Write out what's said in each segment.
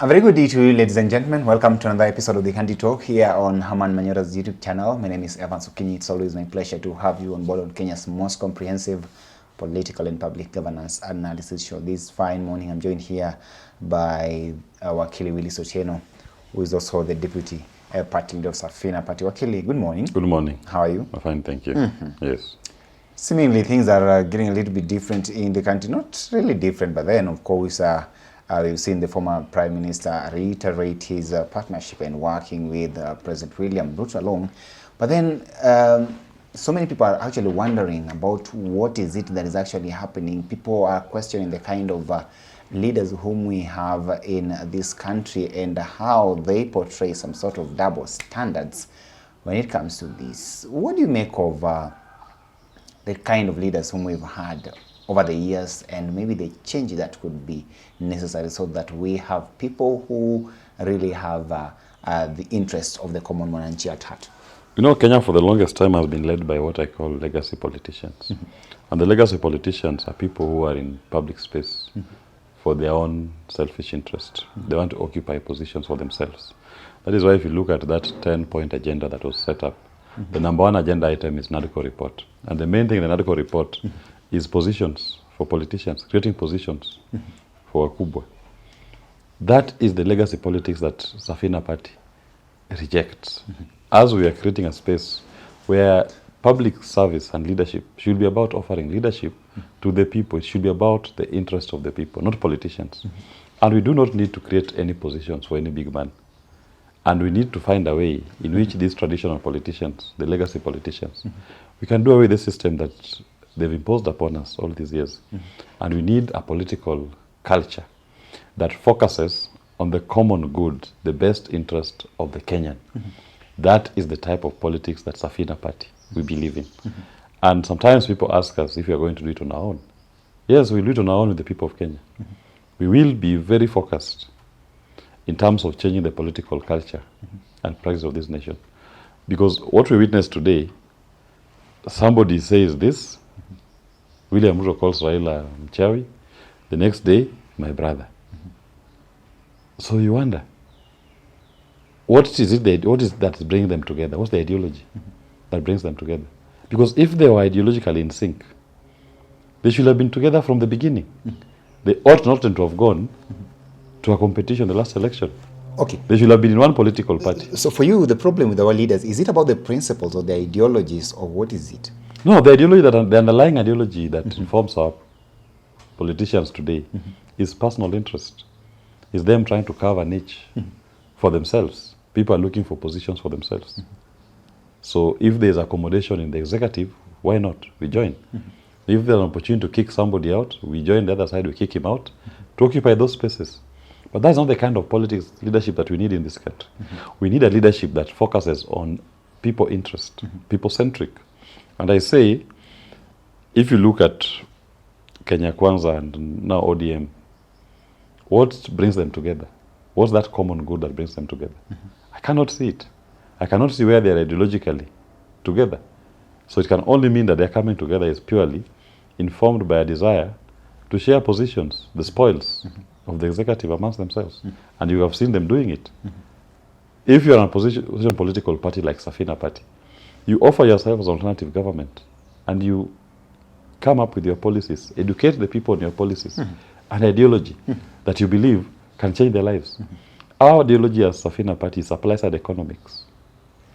A very good day to you, ladies and gentlemen. Welcome to another episode of the Candy Talk here on Herman Manyora's YouTube channel. My name is Evan Sukinyi. It's always my pleasure to have you on board on Kenya's most comprehensive political and public governance analysis show. This fine morning, I'm joined here by Wakili Willis Otieno, who is also the deputy party leader of Safina party. Wakili, good morning. Good morning. How are you? I'm fine, thank you. Yes. Seemingly, things are getting a little bit different in the country. Not really different, but then, of course, we've seen the former Prime Minister reiterate his partnership and working with President William Ruto along. But then so many people are actually wondering about what is it that is actually happening. People are questioning the kind of leaders whom we have in this country and how they portray some sort of double standards when it comes to this. What do you make of the kind of leaders whom we've had over the years, and maybe the change that could be necessary so that we have people who really have the interests of the common mwananchi at heart? You know, Kenya for the longest time has been led by what I call legacy politicians. And the legacy politicians are people who are in public space for their own selfish interest. They want to occupy positions for themselves. That is why if you look at that 10-point agenda that was set up, the number one agenda item is NADCO report. And the main thing in the NADCO report is positions for politicians, creating positions for Wakubwa. That is the legacy politics that Safina party rejects. As we are creating a space where public service and leadership should be about offering leadership to the people. It should be about the interest of the people, not politicians. And we do not need to create any positions for any big man. And we need to find a way in which these traditional politicians, the legacy politicians, we can do away with the system that they've imposed upon us all these years. And we need a political culture that focuses on the common good, the best interest of the Kenyan. That is the type of politics that Safina party we believe in. And sometimes people ask us if we are going to do it on our own. Yes, we'll do it on our own with the people of Kenya. We will be very focused in terms of changing the political culture and practice of this nation. Because what we witness today, somebody says this, William Ruto calls Raila Mchawi, the next day, my brother. So you wonder, what is that is bringing them together? What's the ideology that brings them together? Because if they were ideologically in sync, they should have been together from the beginning. They ought not to have gone to a competition the last election. Okay. They should have been in one political party. So for you, the problem with our leaders, is it about the principles or the ideologies, or what is it? No, the ideology the underlying ideology that informs our politicians today is personal interest. Is them trying to carve a niche for themselves. People are looking for positions for themselves. So if there's accommodation in the executive, why not? We join. If there's an opportunity to kick somebody out, we join the other side, we kick him out to occupy those spaces. But that's not the kind of politics leadership that we need in this country. We need a leadership that focuses on people interest, people-centric. And I say, if you look at Kenya Kwanza and now ODM, what brings them together? What's that common good that brings them together? I cannot see it. I cannot see where they are ideologically together. So it can only mean that their coming together is purely informed by a desire to share positions, the spoils of the executive amongst themselves. And you have seen them doing it. If you're in a position political party like Safina party, you offer yourself as an alternative government and you come up with your policies, educate the people on your policies, an ideology that you believe can change their lives. Our ideology as Safina party is supply-side economics.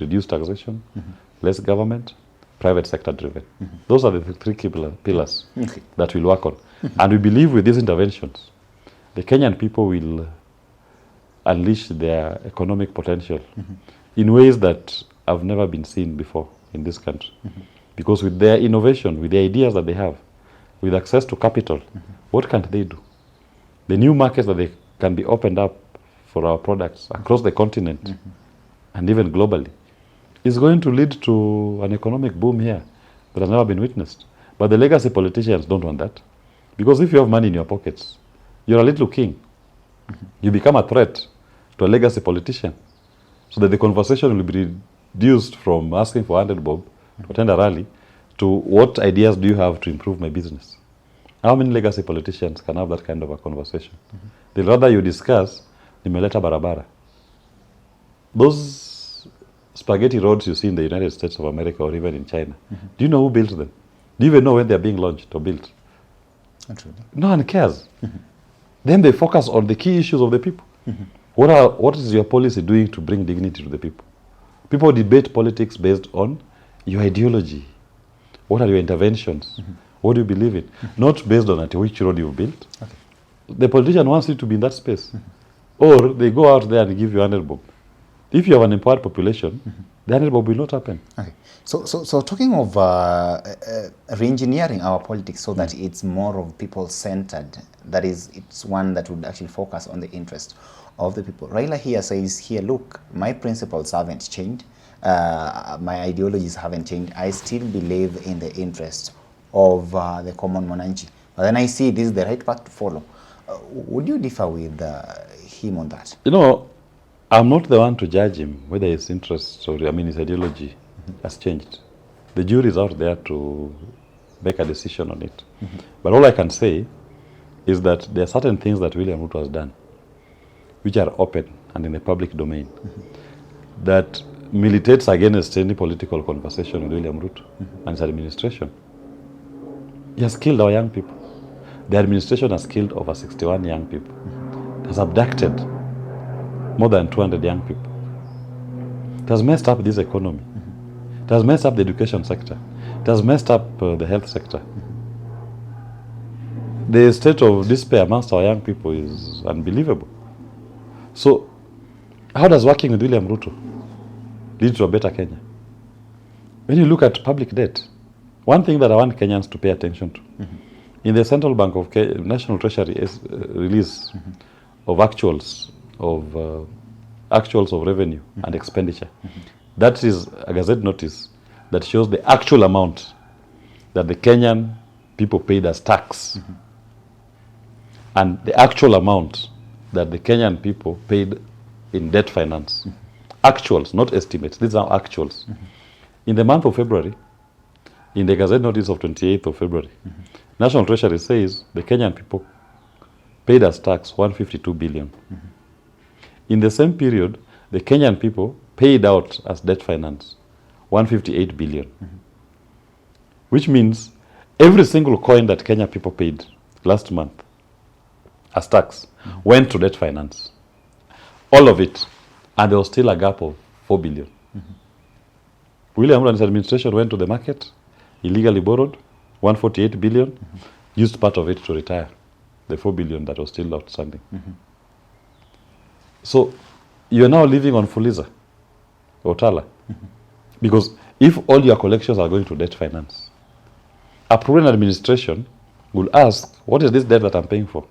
Reduced taxation, less government, private sector driven. Those are the three key pillars that we'll work on. And we believe with these interventions, the Kenyan people will unleash their economic potential in ways that have never been seen before in this country. Because with their innovation, with the ideas that they have, with access to capital, what can't they do? The new markets that they can be opened up for our products across the continent and even globally is going to lead to an economic boom here that has never been witnessed. But the legacy politicians don't want that. Because if you have money in your pockets, you're a little king. You become a threat to a legacy politician. So that the conversation will be reduced from asking for 100 bob to attend a rally to what ideas do you have to improve my business? How many legacy politicians can have that kind of a conversation? The rather you discuss imeleta barabara. Those spaghetti roads you see in the United States of America or even in China, do you know who built them? Do you even know when they're being launched or built? Not really. No one cares. Then they focus on the key issues of the people. What is your policy doing to bring dignity to the people? People debate politics based on your ideology. What are your interventions? What do you believe in? Not based on which road you built. Okay. The politician wants you to be in that space. Or they go out there and give you 100 bob. If you have an empowered population, the 100 bob will not happen. Okay. So talking of re-engineering our politics so that it's more of people-centered, that is, it's one that would actually focus on the interest of the people. Raila here says, here, look, my principles haven't changed. My ideologies haven't changed. I still believe in the interest of the common mwananchi. But then I see this is the right path to follow. Would you differ with him on that? You know, I'm not the one to judge him whether his interest or his ideology has changed. The jury is out there to make a decision on it. But all I can say is that there are certain things that William Ruto has done which are open and in the public domain that militates against any political conversation with William Ruto and his administration. He has killed our young people. The administration has killed over 61 young people. It has abducted more than 200 young people. It has messed up this economy. It has messed up the education sector. It has messed up the health sector. The state of despair amongst our young people is unbelievable. So, how does working with William Ruto lead to a better Kenya? When you look at public debt, one thing that I want Kenyans to pay attention to, in the Central Bank of National Treasury release of actuals of revenue and expenditure, that is a Gazette notice that shows the actual amount that the Kenyan people paid as tax and the actual amount that the Kenyan people paid in debt finance. Actuals, not estimates. These are actuals. In the month of February, in the Gazette notice of 28th of February, National Treasury says the Kenyan people paid as tax 152 billion. In the same period, the Kenyan people paid out as debt finance 158 billion. Which means every single coin that Kenya people paid last month as tax went to debt finance. All of it. And there was still a gap of 4 billion. William Ruto and his administration went to the market, illegally borrowed 148 billion, used part of it to retire the 4 billion that was still outstanding. So you're now living on Fuliza or Tala. Because if all your collections are going to debt finance, a prudent administration will ask, what is this debt that I'm paying for?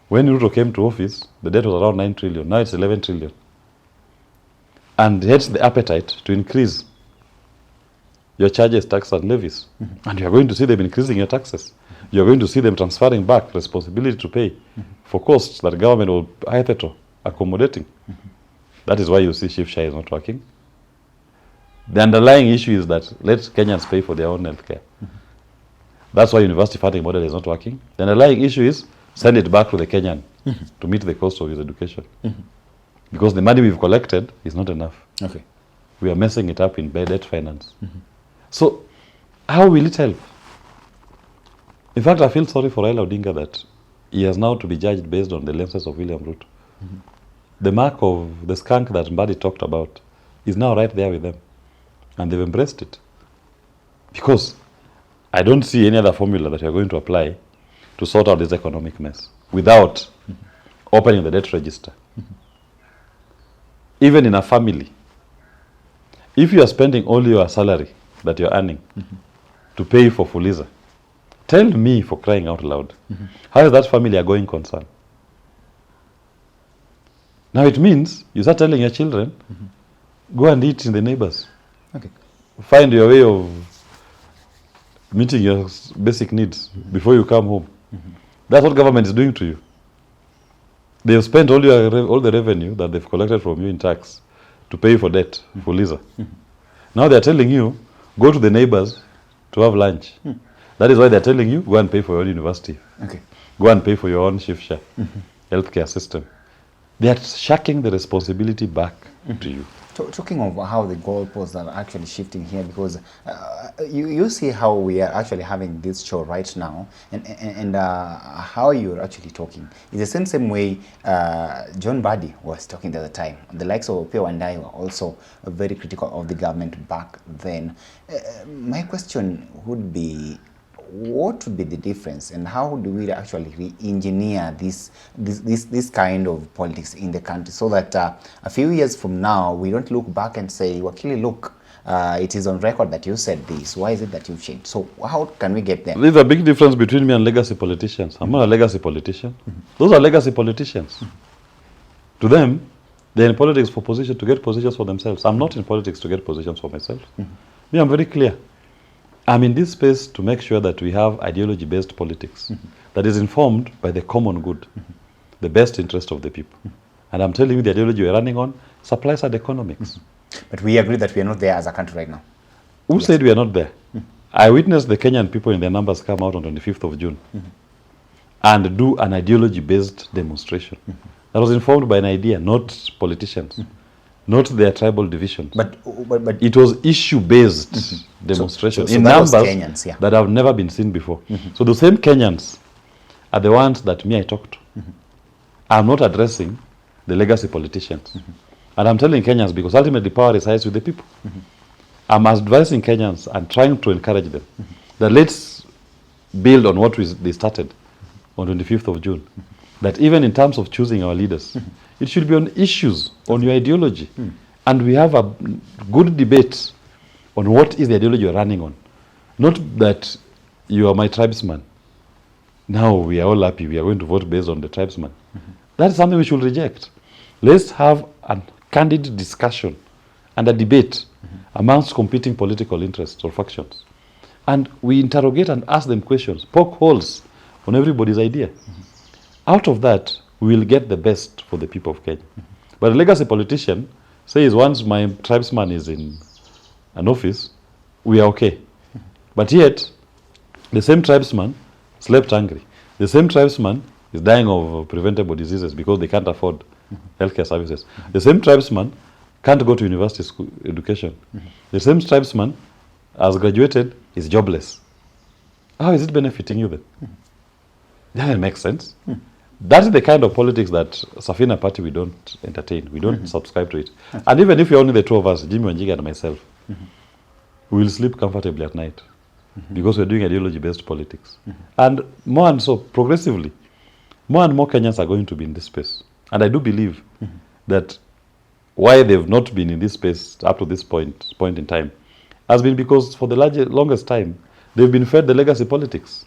When Ruto came to office, the debt was around 9 trillion. Now it's 11 trillion. And hence the appetite to increase your charges, taxes, and levies. And you're going to see them increasing your taxes. You're going to see them transferring back responsibility to pay for costs that government will either accommodating. That is why you see Shift Share is not working. The underlying issue is that let Kenyans pay for their own health care. That's why university funding model is not working. The underlying issue is send it back to the Kenyan to meet the cost of his education. Because the money we've collected is not enough. Okay. We are messing it up in debt finance. So, how will it help? In fact, I feel sorry for Raila Odinga that he has now to be judged based on the lenses of William Ruto. The mark of the skunk that Mbadi talked about is now right there with them. And they've embraced it. Because I don't see any other formula that you're going to apply to sort out this economic mess without opening the debt register. Even in a family, if you are spending all your salary that you're earning to pay for Fuliza, tell me, for crying out loud, how is that family a going concern? Now it means you start telling your children, go and eat in the neighbors. Okay. Find your way of meeting your basic needs before you come home. That's what government is doing to you. They've spent all the revenue that they've collected from you in tax to pay for debt, for Fuliza. Now they're telling you, go to the neighbors to have lunch. That is why they're telling you, go and pay for your own university. Okay. Go and pay for your own shift share, healthcare system. They are shucking the responsibility back to you. Talking of how the goalposts are actually shifting here, because you see how we are actually having this show right now, and how you're actually talking. It's the same way John Buddy was talking the other time. The likes of Opiyo Wandayi were also very critical of the government back then. My question would be, what would be the difference, and how do we actually re-engineer this kind of politics in the country, so that a few years from now we don't look back and say, Wakili, look, it is on record that you said this. Why is it that you've changed? So how can we get there? There's a big difference between me and legacy politicians. I'm not a legacy politician. Those are legacy politicians. To them, they're in politics for position, to get positions for themselves. I'm not in politics to get positions for myself. Me, I'm very clear. I'm in this space to make sure that we have ideology-based politics that is informed by the common good, the best interest of the people. And I'm telling you, the ideology we're running on, supply-side economics. But we agree that we are not there as a country right now. Who said we are not there? I witnessed the Kenyan people in their numbers come out on the 25th of June and do an ideology-based demonstration that was informed by an idea, not politicians. Not their tribal divisions. But it was issue-based demonstration so in that numbers was Kenyans, yeah, that have never been seen before. So the same Kenyans are the ones that I talk to. I'm not addressing the legacy politicians. And I'm telling Kenyans, because ultimately power resides with the people. I'm advising Kenyans and trying to encourage them that let's build on what they started on 25th of June. That even in terms of choosing our leaders, it should be on issues, on your ideology. And we have a good debate on what is the ideology you're running on. Not that you are my tribesman. Now we are all happy, we are going to vote based on the tribesman. That is something we should reject. Let's have a candid discussion and a debate amongst competing political interests or factions. And we interrogate and ask them questions, poke holes on everybody's idea. Out of that, we will get the best for the people of Kenya. But a legacy politician says, once my tribesman is in an office, we are okay. But yet, the same tribesman slept hungry. The same tribesman is dying of preventable diseases because they can't afford healthcare services. The same tribesman can't go to university school education. The same tribesman has graduated, is jobless. How is it benefiting you then? That makes sense. That is the kind of politics that Safina party we don't entertain. We don't subscribe to it. And even if you're only the two of us, Jimmy Wanjiga and myself, we will sleep comfortably at night because we're doing ideology-based politics. And more and so, progressively, more and more Kenyans are going to be in this space. And I do believe that why they've not been in this space up to this point in time has been because for the longest time, they've been fed the legacy politics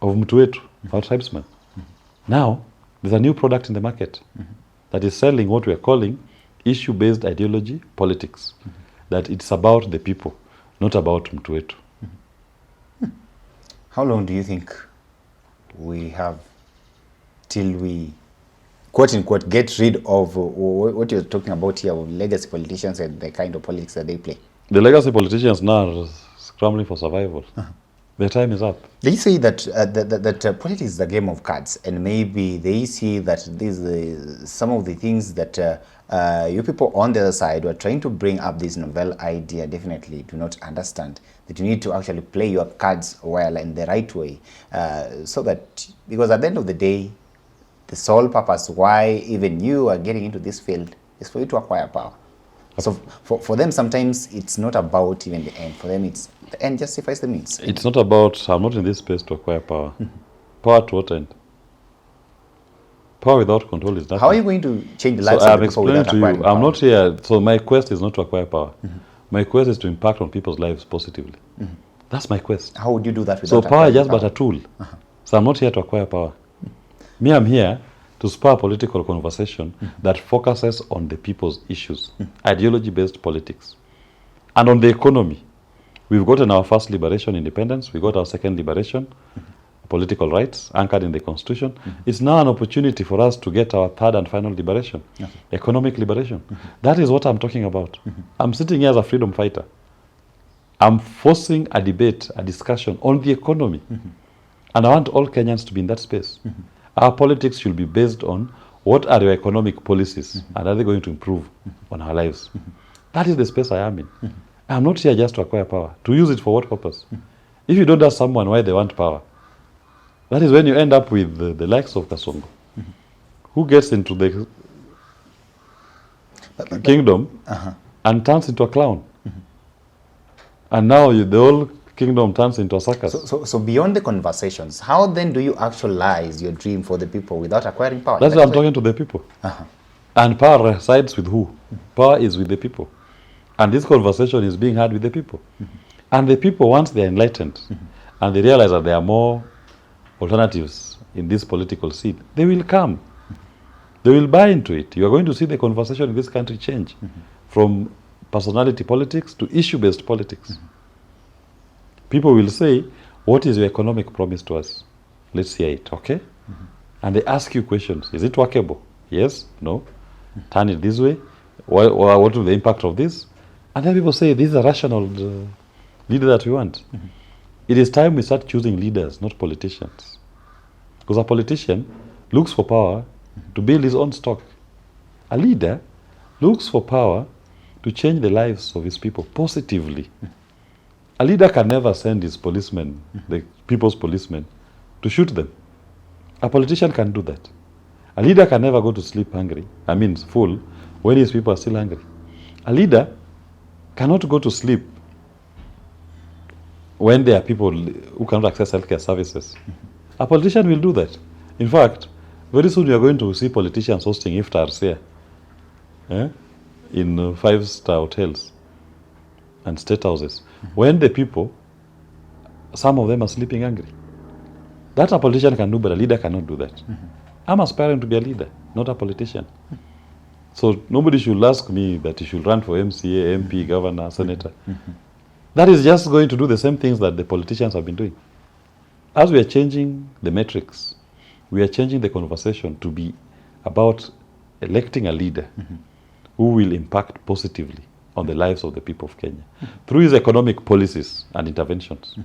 of Mtuetu, our tribesman. Now, there's a new product in the market that is selling what we are calling issue-based ideology politics. That it's about the people, not about Mtuetu. How long do you think we have till we, quote-unquote, get rid of what you're talking about here, of legacy politicians and the kind of politics that they play? The legacy politicians now are scrambling for survival. Their time is up. They say that that politics is a game of cards, and maybe they see that these some of the things that you people on the other side who are trying to bring up this novel idea definitely do not understand, that you need to actually play your cards well in the right way, so that, because at the end of the day, the sole purpose why even you are getting into this field is for you to acquire power. So for them, sometimes it's not about even the end. For them, it's the end justifies the means. It's not about, I'm not in this space to acquire power. Power to what end? Power without control is nothing. How are you going to change the lives of the people without acquiring power? I'm not here, so my quest is not to acquire power. My quest is to impact on people's lives positively. That's my quest. How would you do that without So power is just but a tool. So I'm not here to acquire power. Me, I'm here to spur political conversation that focuses on the people's issues, ideology-based politics. And on the economy, we've gotten our first liberation, independence. We got our second liberation, political rights anchored in the Constitution. It's now an opportunity for us to get our third and final liberation, economic liberation. That is what I'm talking about. I'm sitting here as a freedom fighter. I'm forcing a debate, a discussion on the economy. And I want all Kenyans to be in that space. Our politics should be based on what are your economic policies, and are they going to improve on our lives? That is the space I am in. I'm not here just to acquire power. To use it for what purpose? If you don't ask someone why they want power, that is when you end up with the likes of Kasongo, who gets into the kingdom and turns into a clown. And now the whole kingdom turns into a circus. So beyond the conversations, how then do you actualize your dream for the people without acquiring power? That's why I'm talking to the people. And power resides with who? Power is with the people. And this conversation is being had with the people. And the people, once they're enlightened, and they realize that there are more alternatives in this political scene, they will come. They will buy into it. You are going to see the conversation in this country change from personality politics to issue-based politics. People will say, what is your economic promise to us? Let's hear it, okay? And they ask you questions. Is it workable? Yes? No? Turn it this way? What will be the impact of this? And then people say, this is a rational leader that we want. It is time we start choosing leaders, not politicians. Because a politician looks for power to build his own stock. A leader looks for power to change the lives of his people positively. A leader can never send his policemen, the people's policemen, to shoot them. A politician can do that. A leader can never go to sleep hungry, full, when his people are still hungry. A leader cannot go to sleep when there are people who cannot access healthcare services. A politician will do that. In fact, very soon you are going to see politicians hosting iftars here in 5-star hotels and state houses. When the people, some of them are sleeping hungry. That a politician can do, but a leader cannot do that. I'm aspiring to be a leader, not a politician. So nobody should ask me that he should run for MCA, MP, governor, senator. That is just going to do the same things that the politicians have been doing. As we are changing the metrics, we are changing the conversation to be about electing a leader who will impact positively on the lives of the people of Kenya through his economic policies and interventions.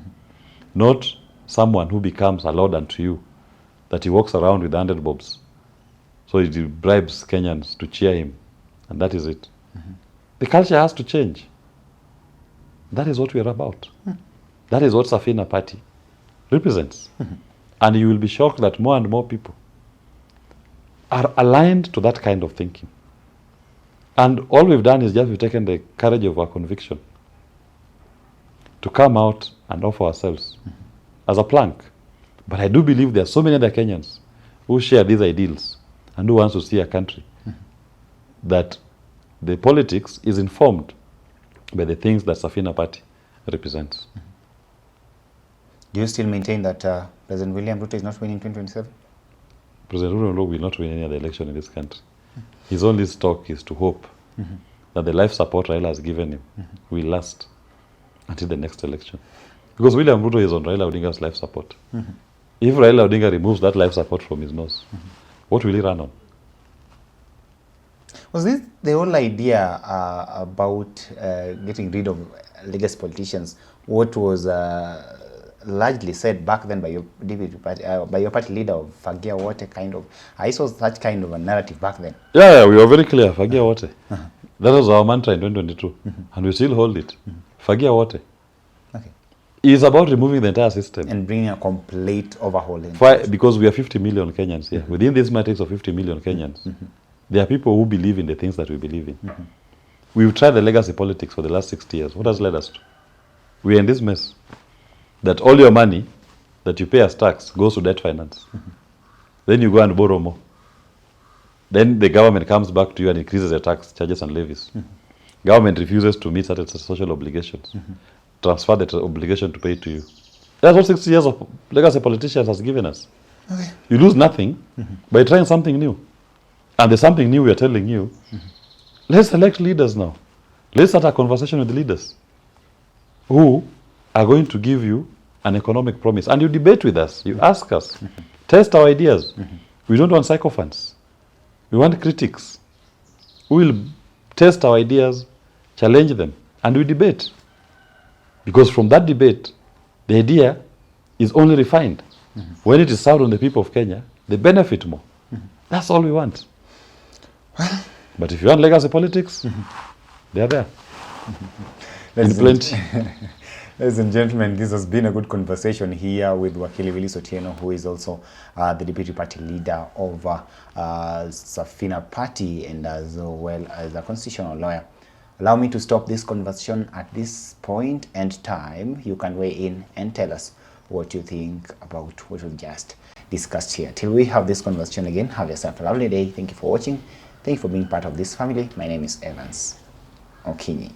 Not someone who becomes a lord unto you, that he walks around with 100 bobs. So he bribes Kenyans to cheer him, and that is it. The culture has to change. That is what we are about. That is what Safina party represents. And you will be shocked that more and more people are aligned to that kind of thinking. And all we've done is just we've taken the courage of our conviction to come out and offer ourselves as a plank. But I do believe there are so many other Kenyans who share these ideals and who wants to see a country that the politics is informed by the things that Safina party represents. Do you still maintain that President William Ruto is not winning 2027? President Ruto will not win any other election in this country. His only stock is to hope that the life support Raila has given him will last until the next election. Because William Ruto is on Raila Odinga's life support. If Raila Odinga removes that life support from his nose, what will he run on? Was this the whole idea about getting rid of legacy politicians? What was largely said back then by your party leader of Fagia Wote, kind of? I saw such kind of a narrative back then. Yeah, we were very clear. Fagia Wote. That was our mantra in 2022, and we still hold it. Fagia Wote. Okay. It's about removing the entire system and bringing a complete overhaul. Because we are 50 million Kenyans here. Within this matrix of 50 million Kenyans, there are people who believe in the things that we believe in. We've tried the legacy politics for the last 60 years. What has led us to? We are in this mess. That all your money that you pay as tax goes to debt finance. Then you go and borrow more. Then the government comes back to you and increases your tax charges and levies. Government refuses to meet certain social obligations. Transfer the obligation to pay to you. That's what 60 years of legacy politicians has given us. Okay. You lose nothing by trying something new. And the something new we are telling you, let's elect leaders now. Let's start a conversation with the leaders who are going to give you an economic promise. And you debate with us. You ask us. Test our ideas. We don't want sycophants. We want critics who will test our ideas, challenge them, and we debate. Because from that debate, the idea is only refined. When it is served on the people of Kenya, they benefit more. That's all we want. But if you want legacy politics, they are there. In plenty. Ladies and gentlemen, this has been a good conversation here with Wakili Willis Otieno, who is also the Deputy Party Leader of Safina Party and as well as a constitutional lawyer. Allow me to stop this conversation at this point and time. You can weigh in and tell us what you think about what we've just discussed here. Till we have this conversation again, have yourself a lovely day. Thank you for watching. Thank you for being part of this family. My name is Evans Okinyi.